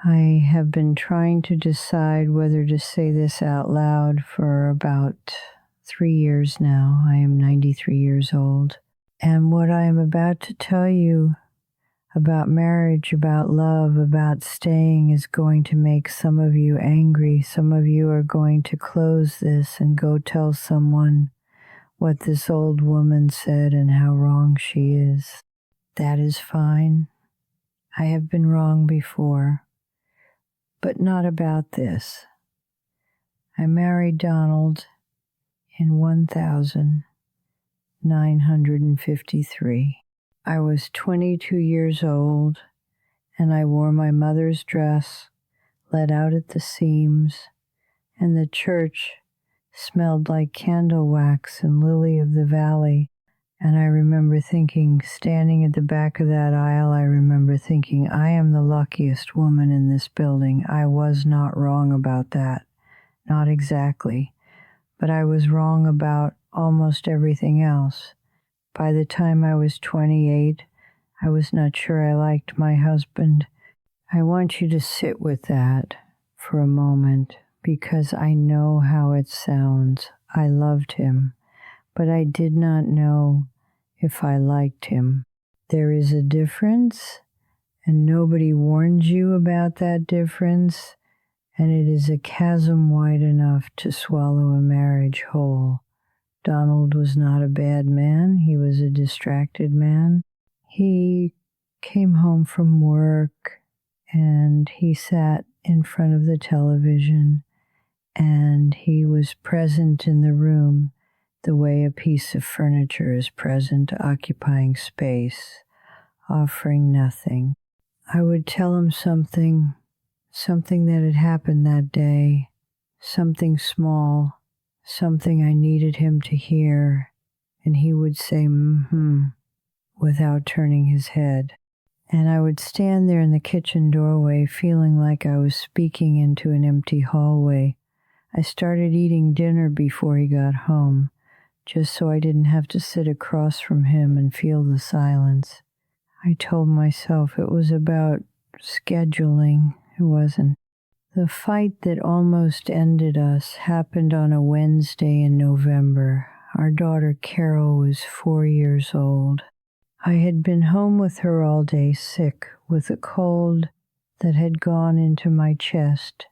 I have been trying to decide whether to say this out loud for about 3 years now. I am 93 years old. And what I am about to tell you about marriage, about love, about staying is going to make some of you angry. Some of you are going to close this and go tell someone what this old woman said and how wrong she is. That is fine. I have been wrong before. But not about this. I married Donald in 1953. I was 22 years old, and I wore my mother's dress, let out at the seams, and the church smelled like candle wax and lily of the valley. And I remember thinking, standing at the back of that aisle, I remember thinking, I am the luckiest woman in this building. I was not wrong about that. Not exactly. But I was wrong about almost everything else. By the time I was 28, I was not sure I liked my husband. I want you to sit with that for a moment, because I know how it sounds. I loved him, but I did not know if I liked him. There is a difference, and nobody warns you about that difference, and it is a chasm wide enough to swallow a marriage whole. Donald was not a bad man. He was a distracted man. He came home from work, and he sat in front of the television, and he was present in the room the way a piece of furniture is present, occupying space, offering nothing. I would tell him something that had happened that day, something small, something I needed him to hear, and he would say, without turning his head. And I would stand there in the kitchen doorway feeling like I was speaking into an empty hallway. I started eating dinner before he got home, just so I didn't have to sit across from him and feel the silence. I told myself it was about scheduling. It wasn't. The fight that almost ended us happened on a Wednesday in November. Our daughter Carol was 4 years old. I had been home with her all day, sick, with a cold that had gone into my chest,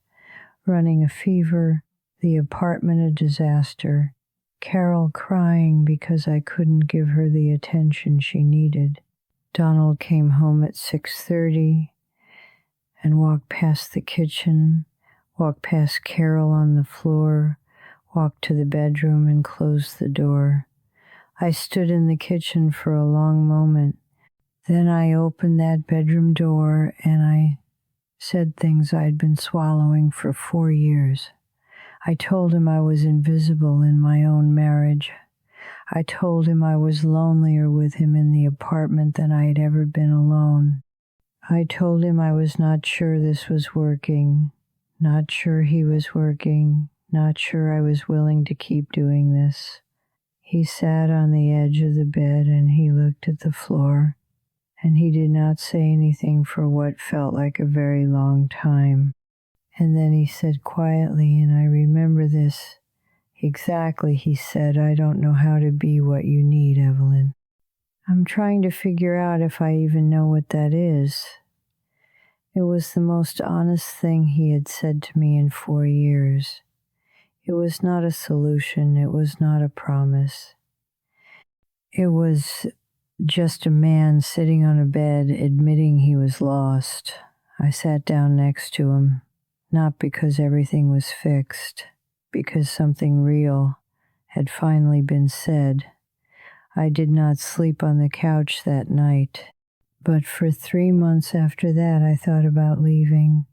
running a fever, the apartment a disaster, Carol crying because I couldn't give her the attention she needed. Donald came home at 6:30 and walked past the kitchen, walked past Carol on the floor, walked to the bedroom and closed the door. I stood in the kitchen for a long moment. Then I opened that bedroom door and I said things I'd been swallowing for 4 years. I told him I was invisible in my own marriage. I told him I was lonelier with him in the apartment than I had ever been alone. I told him I was not sure this was working, not sure he was working, not sure I was willing to keep doing this. He sat on the edge of the bed and he looked at the floor, and he did not say anything for what felt like a very long time. And then he said quietly, and I remember this exactly, he said, "I don't know how to be what you need, Evelyn." I'm trying to figure out if I even know what that is. It was the most honest thing he had said to me in 4 years. It was not a solution. It was not a promise. It was just a man sitting on a bed admitting he was lost. I sat down next to him, not because everything was fixed, because something real had finally been said. I did not sleep on the couch that night, but for 3 months after that, I thought about leaving.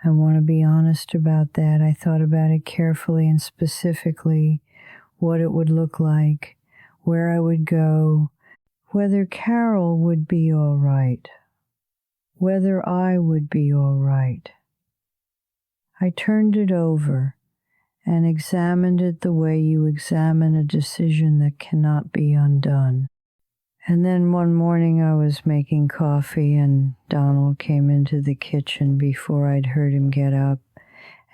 I want to be honest about that. I thought about it carefully and specifically, what it would look like, where I would go, whether Carol would be all right, whether I would be all right. I turned it over and examined it the way you examine a decision that cannot be undone. And then one morning I was making coffee and Donald came into the kitchen before I'd heard him get up,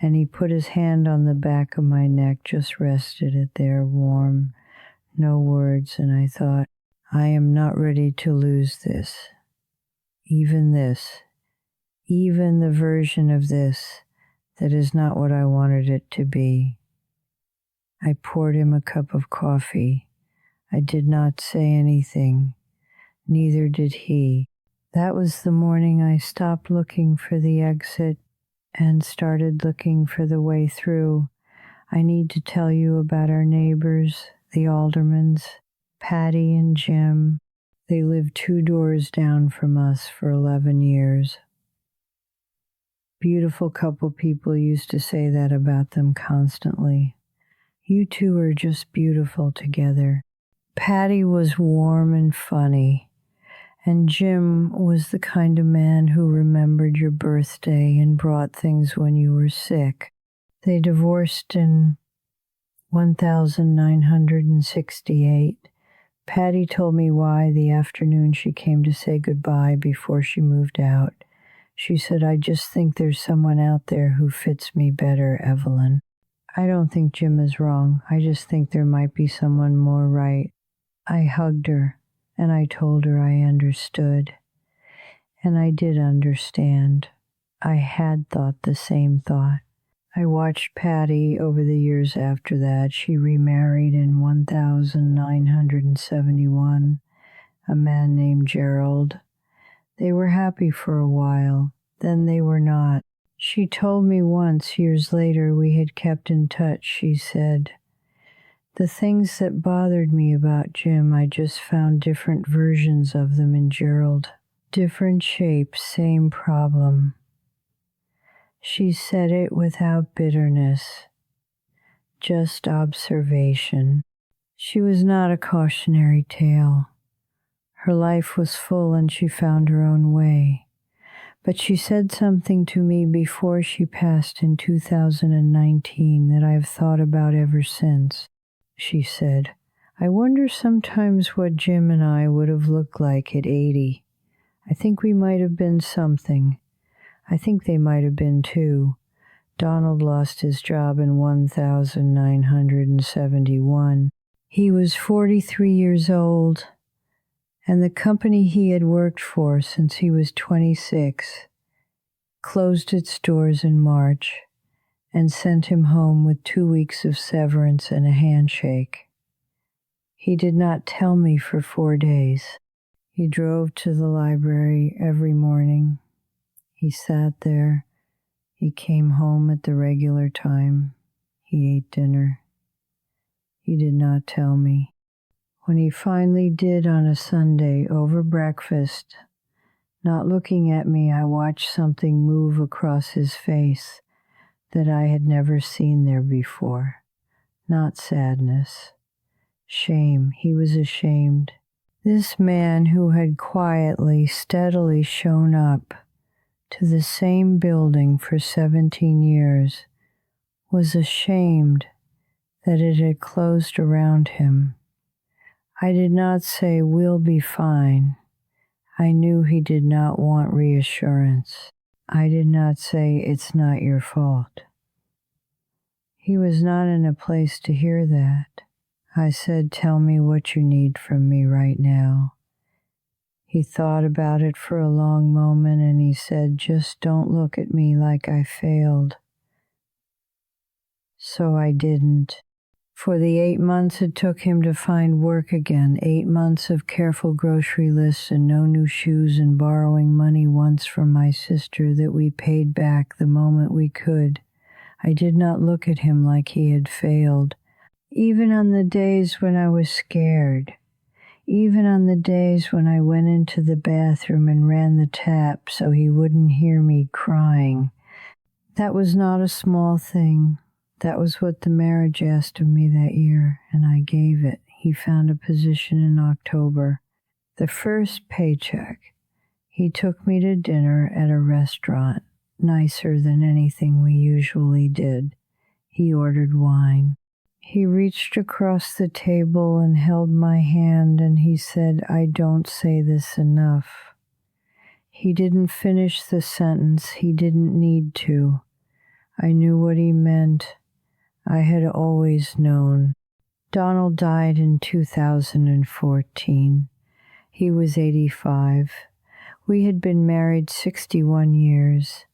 and he put his hand on the back of my neck, just rested it there, warm, no words, and I thought, I am not ready to lose this, even the version of this that is not what I wanted it to be. I poured him a cup of coffee. I did not say anything. Neither did he. That was the morning I stopped looking for the exit and started looking for the way through. I need to tell you about our neighbors, the Aldermans, Patty and Jim. They lived 2 doors down from us for 11 years. Beautiful couple. People used to say that about them constantly. You two are just beautiful together. Patty was warm and funny, and Jim was the kind of man who remembered your birthday and brought things when you were sick. They divorced in 1968. Patty told me why the afternoon she came to say goodbye before she moved out. She said, I just think there's someone out there who fits me better, Evelyn. I don't think Jim is wrong. I just think there might be someone more right. I hugged her, and I told her I understood. And I did understand. I had thought the same thought. I watched Patty over the years after that. She remarried in 1971, a man named Gerald. They were happy for a while, then they were not. She told me once, years later, we had kept in touch. She said, the things that bothered me about Jim, I just found different versions of them in Gerald. Different shapes, same problem. She said it without bitterness, just observation. She was not a cautionary tale. Her life was full and she found her own way. But she said something to me before she passed in 2019 that I have thought about ever since. She said, I wonder sometimes what Jim and I would have looked like at 80. I think we might have been something. I think they might have been too. Donald lost his job in 1971. He was 43 years old, and the company he had worked for since he was 26 closed its doors in March and sent him home with 2 weeks of severance and a handshake. He did not tell me for 4 days. He drove to the library every morning. He sat there. He came home at the regular time. He ate dinner. He did not tell me. When he finally did on a Sunday over breakfast, not looking at me, I watched something move across his face that I had never seen there before. Not sadness. Shame. He was ashamed. This man who had quietly, steadily shown up to the same building for 17 years was ashamed that it had closed around him. I did not say, we'll be fine. I knew he did not want reassurance. I did not say, it's not your fault. He was not in a place to hear that. I said, tell me what you need from me right now. He thought about it for a long moment and he said, just don't look at me like I failed. So I didn't. For the 8 months it took him to find work again, 8 months of careful grocery lists and no new shoes and borrowing money once from my sister that we paid back the moment we could. I did not look at him like he had failed. Even on the days when I was scared, even on the days when I went into the bathroom and ran the tap so he wouldn't hear me crying. That was not a small thing. That was what the marriage asked of me that year, and I gave it. He found a position in October. The first paycheck, he took me to dinner at a restaurant, nicer than anything we usually did. He ordered wine. He reached across the table and held my hand, and he said, "I don't say this enough." He didn't finish the sentence. He didn't need to. I knew what he meant. I had always known. Donald died in 2014. He was 85. We had been married 61 years.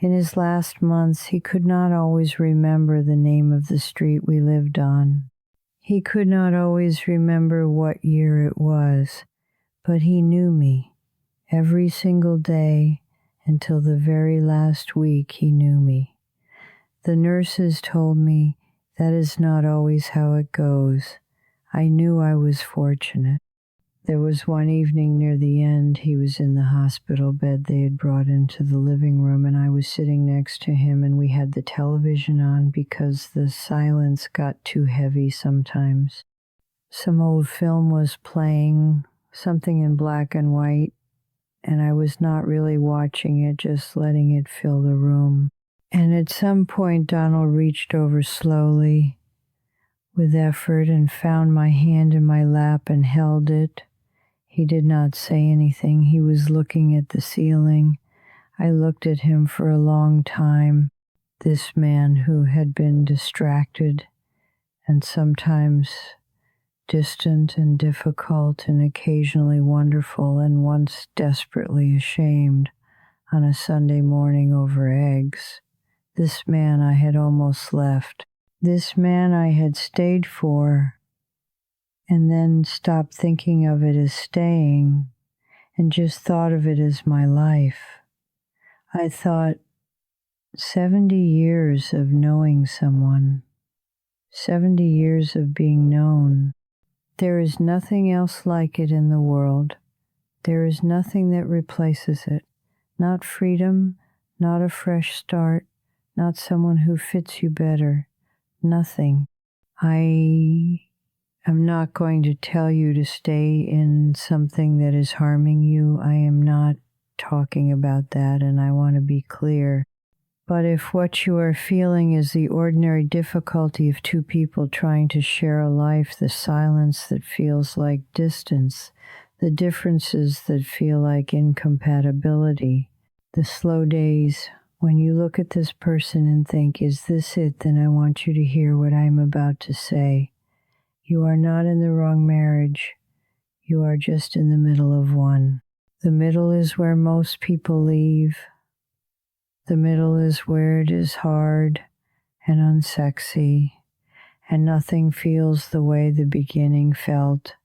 In his last months, he could not always remember the name of the street we lived on. He could not always remember what year it was, but he knew me. Every single day, until the very last week, he knew me. The nurses told me that is not always how it goes. I knew I was fortunate. There was one evening near the end, he was in the hospital bed they had brought into the living room, and I was sitting next to him, and we had the television on because the silence got too heavy sometimes. Some old film was playing, something in black and white, and I was not really watching it, just letting it fill the room. And at some point, Donald reached over slowly, with effort, and found my hand in my lap and held it. He did not say anything. He was looking at the ceiling. I looked at him for a long time. This man who had been distracted and sometimes distant and difficult and occasionally wonderful and once desperately ashamed on a Sunday morning over eggs. This man I had almost left. This man I had stayed for and then stopped thinking of it as staying and just thought of it as my life. I thought, 70 years of knowing someone, 70 years of being known. There is nothing else like it in the world. There is nothing that replaces it. Not freedom, not a fresh start, not someone who fits you better. Nothing. I'm not going to tell you to stay in something that is harming you. I am not talking about that, and I want to be clear. But if what you are feeling is the ordinary difficulty of two people trying to share a life, the silence that feels like distance, the differences that feel like incompatibility, the slow days, when you look at this person and think, is this it? Then I want you to hear what I am about to say. You are not in the wrong marriage. You are just in the middle of one. The middle is where most people leave. The middle is where it is hard and unsexy, and nothing feels the way the beginning felt,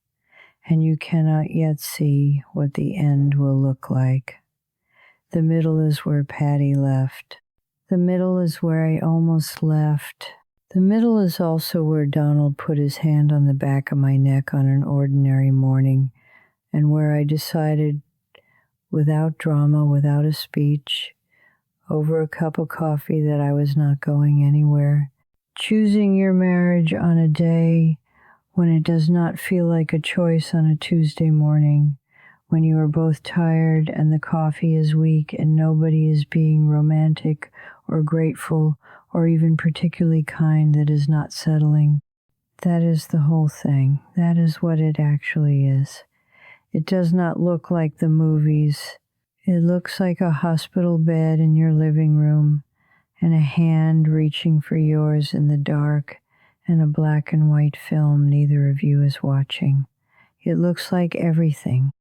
and you cannot yet see what the end will look like. The middle is where Patty left. The middle is where I almost left. The middle is also where Donald put his hand on the back of my neck on an ordinary morning, and where I decided, without drama, without a speech, over a cup of coffee, that I was not going anywhere. Choosing your marriage on a day when it does not feel like a choice on a Tuesday morning, when you are both tired and the coffee is weak and nobody is being romantic or grateful or even particularly kind, that is not settling. That is the whole thing. That is what it actually is. It does not look like the movies. It looks like a hospital bed in your living room and a hand reaching for yours in the dark and a black and white film neither of you is watching. It looks like everything.